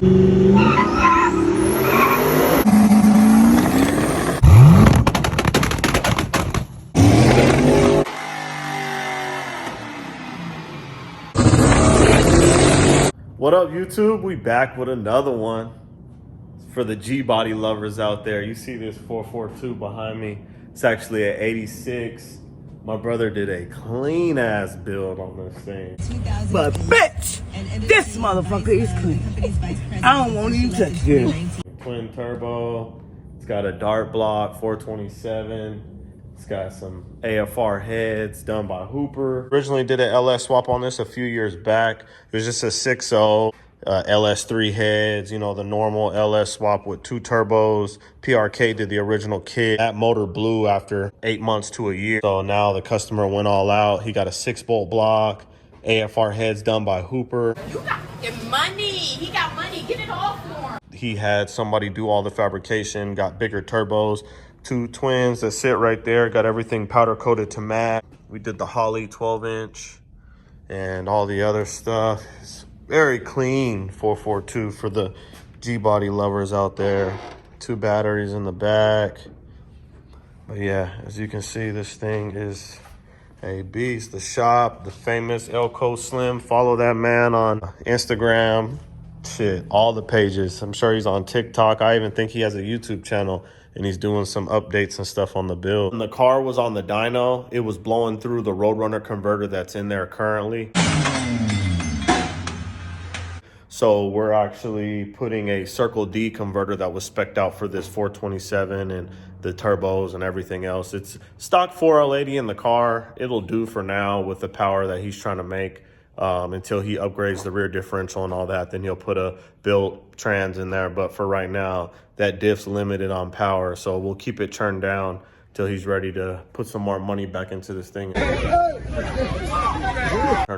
What up, YouTube? We back with another one for the G-body lovers out there. You see this 442 behind me. It's actually an 86. My brother did a clean ass build on this thing. But bitch, this motherfucker is clean. I don't want to even touch this. Twin turbo. It's got a dart block 427. It's got some AFR heads done by Hooper. Originally did an LS swap on this a few years back. It was just a 6.0 LS3 heads, you know, the normal LS swap with 2 turbos. PRK did the original kit. That motor blew after 8 months to a year. So now the customer went all out. He got a 6-bolt block, AFR heads done by Hooper. You got money. He got money. Get it all for him. He had somebody do all the fabrication, got bigger turbos. 2 twins that sit right there, got everything powder coated to matte. We did the Holley 12-inch and all the other stuff. It's very clean 442 for the G-body lovers out there. 2 batteries in the back. But yeah, as you can see, this thing is a beast. The shop, the famous Elko Slim. Follow that man on Instagram. Shit, all the pages. I'm sure he's on TikTok. I even think he has a YouTube channel. And he's doing some updates and stuff on the build. When the car was on the dyno, it was blowing through the Roadrunner converter that's in there currently. So we're actually putting a Circle D converter that was spec'd out for this 427 and the turbos and everything else. It's stock 4L80 in the car. It'll do for now with the power that he's trying to make. Until he upgrades the rear differential and all that, then he'll put a built trans in there. But for right now, that diff's limited on power, so we'll keep it turned down till he's ready to put some more money back into this thing. Turn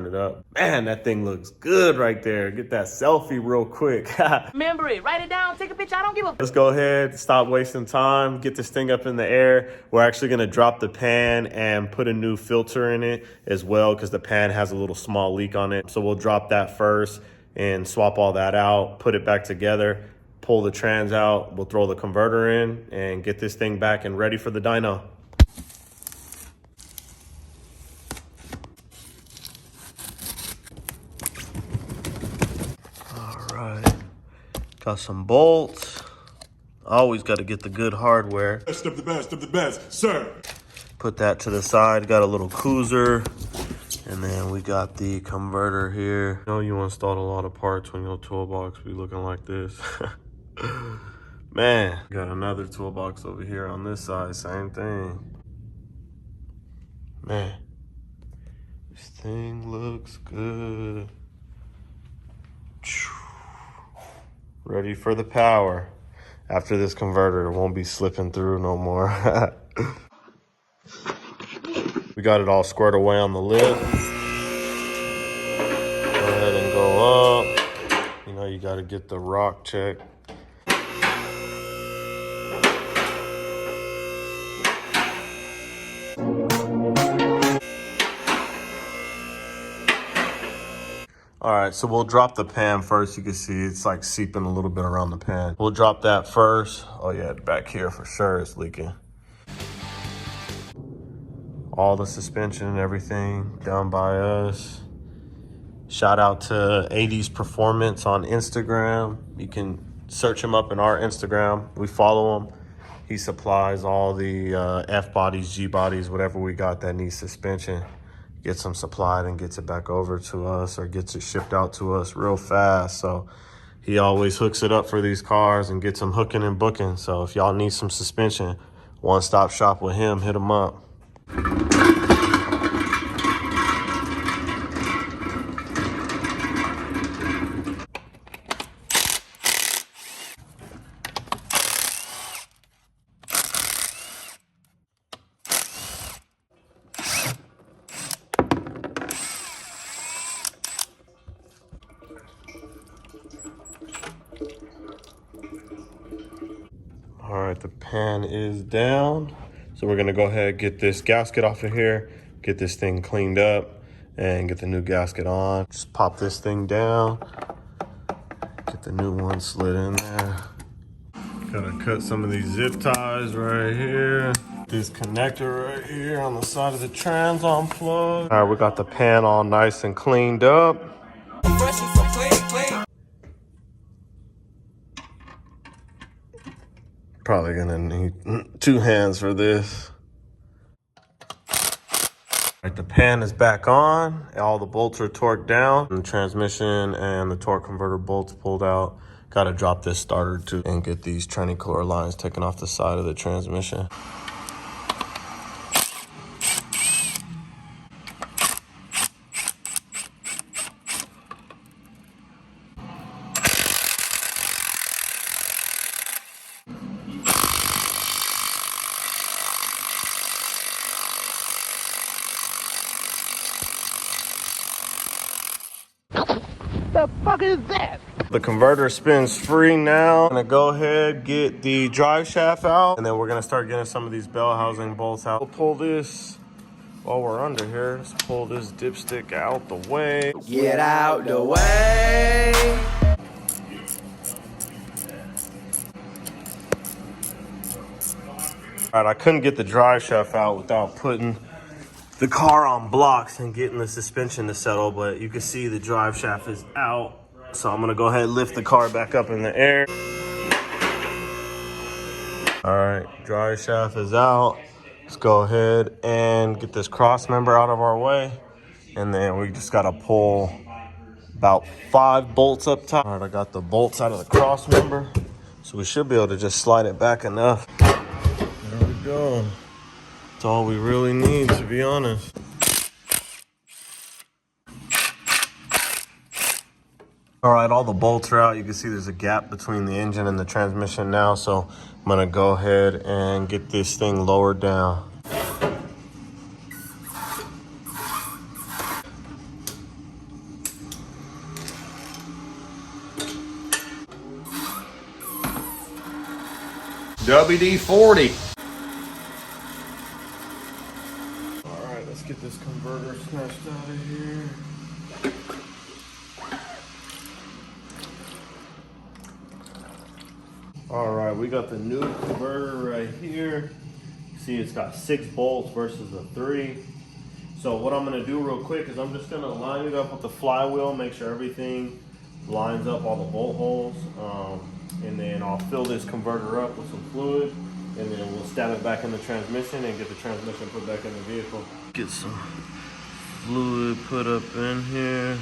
it up. Man, that thing looks good right there. Get that selfie real quick. Remember it. Write it down. Take a picture. I don't give a... Let's go ahead, stop wasting time, get this thing up in the air. We're actually gonna drop the pan and put a new filter in it as well, because the pan has a little small leak on it. So we'll drop that first and swap all that out, put it back together, pull the trans out, we'll throw the converter in and get this thing back and ready for the dyno. Got some bolts. Always got to get the good hardware. Best of the best, sir. Put that to the side. Got a little cruiser. And then we got the converter here. You know you installed a lot of parts when your toolbox be looking like this. Man, got another toolbox over here on this side. Same thing. Man, this thing looks good. Ready for the power. After this converter, it won't be slipping through no more. We got it all squared away on the lip. Go ahead and go up. You know, you got to get the rock check. All right, so we'll drop the pan first. You can see it's like seeping a little bit around the pan. We'll drop that first. Oh yeah, back here for sure it's leaking. All the suspension and everything done by us. Shout out to 80s Performance on Instagram. You can search him up in our Instagram. We follow him. He supplies all the F-bodies, G-bodies, whatever we got that needs suspension. Gets them supplied and gets it back over to us or gets it shipped out to us real fast. So he always hooks it up for these cars and gets them hooking and booking. So if y'all need some suspension, one-stop shop with him, hit him up. All right, the pan is down. So we're gonna go ahead and get this gasket off of here, get this thing cleaned up and get the new gasket on. Just pop this thing down, get The new one slid in there. Gotta cut some of these zip ties right here. This connector right here on the side of the trans unplugged. All right, we got the pan all nice and cleaned up. Probably gonna need 2 hands for this. Right, the pan is back on. All the bolts are torqued down. The transmission and the torque converter bolts pulled out. Got to drop this starter too and get these tranny core lines taken off the side of the transmission. The fuck is that? The converter spins free now. I'm gonna go ahead, get the drive shaft out, and then we're gonna start getting some of these bell housing bolts out. We'll pull this while we're under here. Let's pull this dipstick out the way. Get out the way. All right, I couldn't get the drive shaft out without putting the car on blocks and getting the suspension to settle, but you can see the drive shaft is out. So I'm gonna go ahead and lift the car back up in the air. All right, drive shaft is out. Let's go ahead and get this cross member out of our way. And then we just gotta pull about 5 bolts up top. All right, I got the bolts out of the cross member. So we should be able to just slide it back enough. There we go. That's all we really need, to be honest. All right, all the bolts are out. You can see there's a gap between the engine and the transmission now. So I'm gonna go ahead and get this thing lowered down. WD-40. All right, let's get this converter snatched out of here. All right, we got the new converter right here. See, it's got 6 bolts versus the 3. So what I'm gonna do real quick is I'm just gonna line it up with the flywheel, make sure everything lines up, all the bolt holes. And then I'll fill this converter up with some fluid, and then we'll stab it back in the transmission and get the transmission put back in the vehicle. Get some fluid put up in here.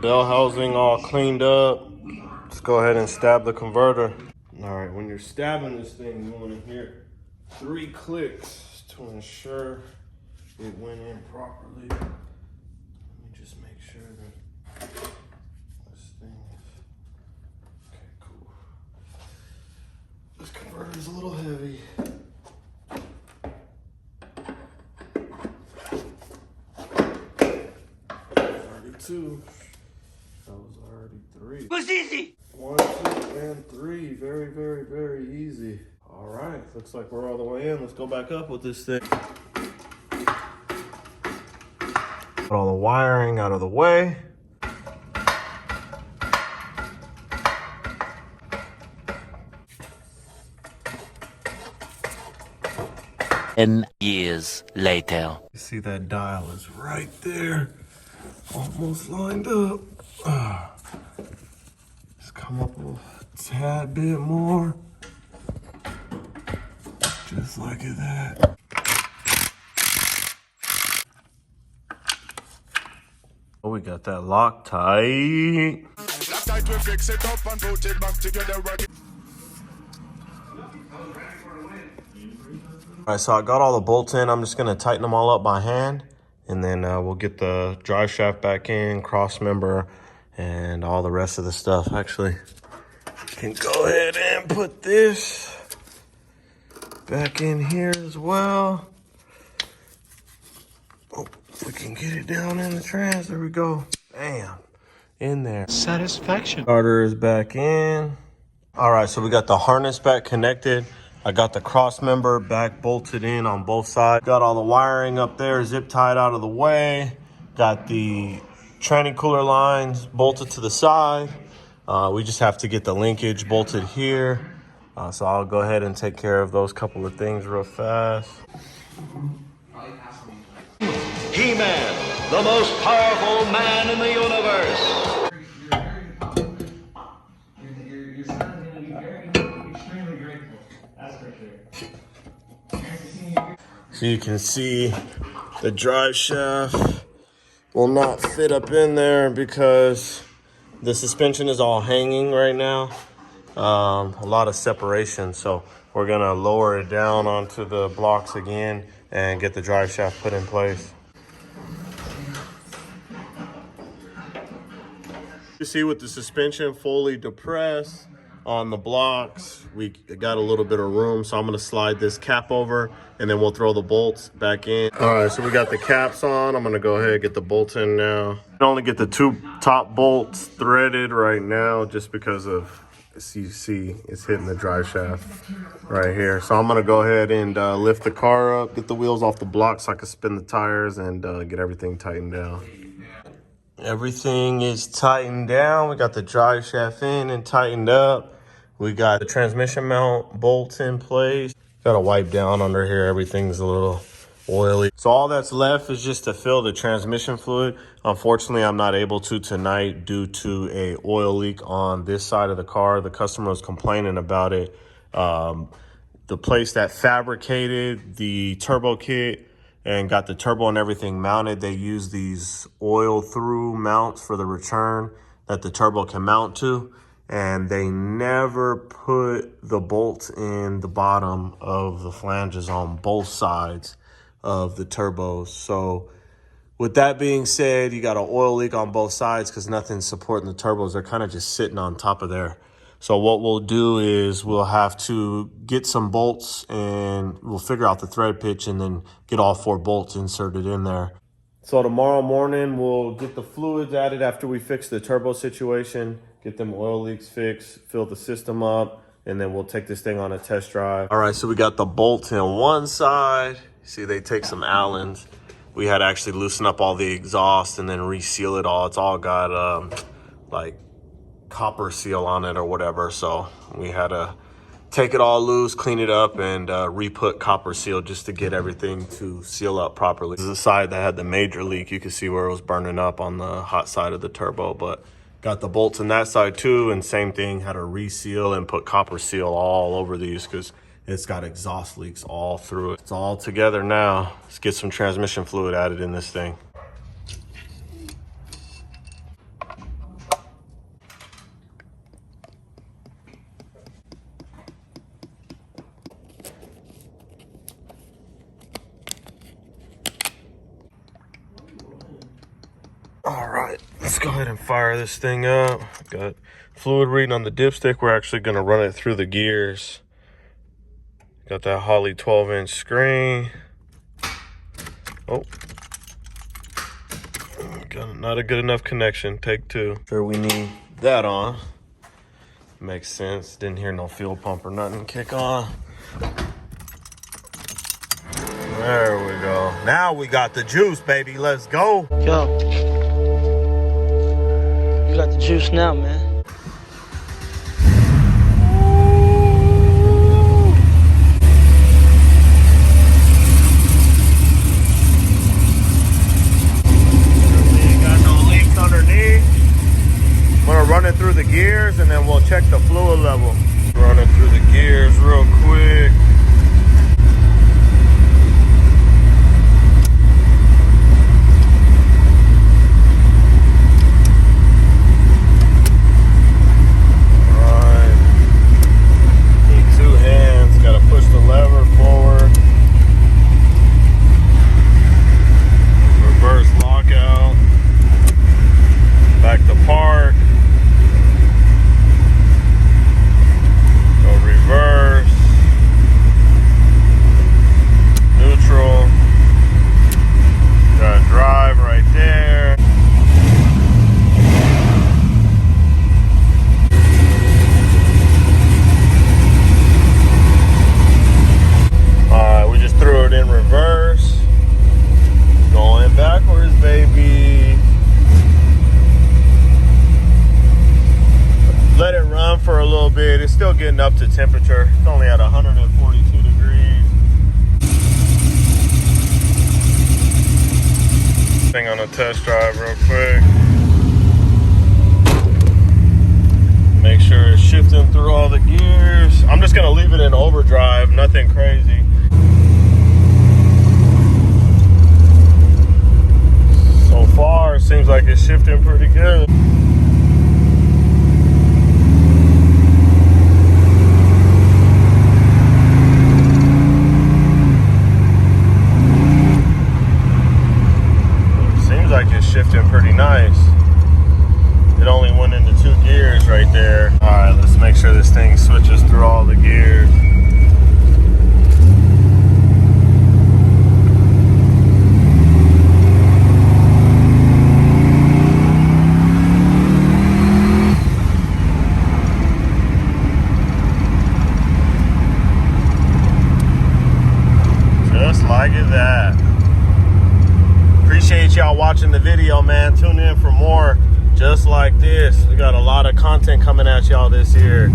Bell housing all cleaned up. Let's go ahead and stab the converter. All right, when you're stabbing this thing, you want to hear 3 clicks to ensure it went in properly. Let me just make sure that this thing is okay. Cool. This converter is a little heavy. 32. That was already 3. It was easy. 1, 2, and 3. Very, very, very easy. All right, looks like we're all the way in. Let's go back up with this thing. Put all the wiring out of the way. Years later. You see that dial is right there. Almost lined up. Just come up a tad bit more. Just like that. Oh, we got that lock tight. We fix it up and put it back together again. All right, so I got all the bolts in. I'm just gonna tighten them all up by hand, and then we'll get the drive shaft back in, cross member, and all the rest of the stuff. Actually, can go ahead and put this back in here as well. Oh, if we can get it down in the trans, there we go. Bam, in there. Satisfaction. Starter is back in. All right, so we got the harness back connected. I got the cross member back bolted in on both sides. Got all the wiring up there, zip tied out of the way. Got the tranny cooler lines bolted to the side. We just have to get the linkage bolted here. So I'll go ahead and take care of those couple of things real fast. He-Man, the most powerful man in the universe. Your son is going to be very, extremely grateful. That's for sure. So you can see the drive shaft will not fit up in there because the suspension is all hanging right now. A lot of separation, so we're gonna lower it down onto the blocks again and get the drive shaft put in place. You see, with the suspension fully depressed on the blocks, we got a little bit of room, so I'm gonna slide this cap over and then we'll throw the bolts back in. All right, so we got the caps on. I'm gonna go ahead and get the bolts in now. I can only get the 2 top bolts threaded right now just because of, as you see, it's hitting the drive shaft right here. So I'm gonna go ahead and lift the car up, get the wheels off the block so I can spin the tires and get everything tightened down. Everything is tightened down. We got the drive shaft in and tightened up. We got the transmission mount bolts in place. Got to wipe down under here. Everything's a little oily. So all that's left is just to fill the transmission fluid. Unfortunately, I'm not able to tonight due to a oil leak on this side of the car. The customer was complaining about it. The place that fabricated the turbo kit and got the turbo and everything mounted, they use these oil through mounts for the return that the turbo can mount to, and they never put the bolts in the bottom of the flanges on both sides of the turbos. So with that being said, you got an oil leak on both sides because nothing's supporting the turbos. They're kind of just sitting on top of there. So what we'll do is we'll have to get some bolts and we'll figure out the thread pitch and then get all 4 bolts inserted in there. So tomorrow morning, we'll get the fluids added after we fix the turbo situation, get them oil leaks fixed, fill the system up, and then we'll take this thing on a test drive. All right, so we got the bolts in one side. See, they take some Allens. We had to actually loosen up all the exhaust and then reseal it all. It's all got like copper seal on it or whatever, so we had to take it all loose, clean it up, and re-put copper seal just to get everything to seal up properly. This is the side that had the major leak. You can see where it was burning up on the hot side of the turbo, but got the bolts in that side too, and same thing, had to reseal and put copper seal all over these because it's got exhaust leaks all through it. It's all together now. Let's get some transmission fluid added in this thing. All right, let's go ahead and fire this thing up. Got fluid reading on the dipstick. We're actually gonna run it through the gears. Got that Holley 12-inch screen. Oh, got not a good enough connection. Take 2. Sure, we need that on. Makes sense. Didn't hear no fuel pump or nothing kick on. There we go. Now we got the juice, baby. Let's go. Yo. You got the juice now, man. Got no leaks underneath. I'm gonna run it through the gears and then we'll check the fluid level. Run it through the gears real quick. bit. It's still getting up to temperature. It's only at 142 degrees. Thing on a test drive real quick. Make sure it's shifting through all the gears. I'm just gonna leave it in overdrive, nothing crazy. So far, it seems like it's shifting pretty good. Seems like it's shifting pretty nice. It only went into 2 gears right there. All right, let's make sure this thing switches through all the gears. Just like that. Appreciate y'all watching the video, man. Tune in for more just like this. We got a lot of content coming at y'all this year.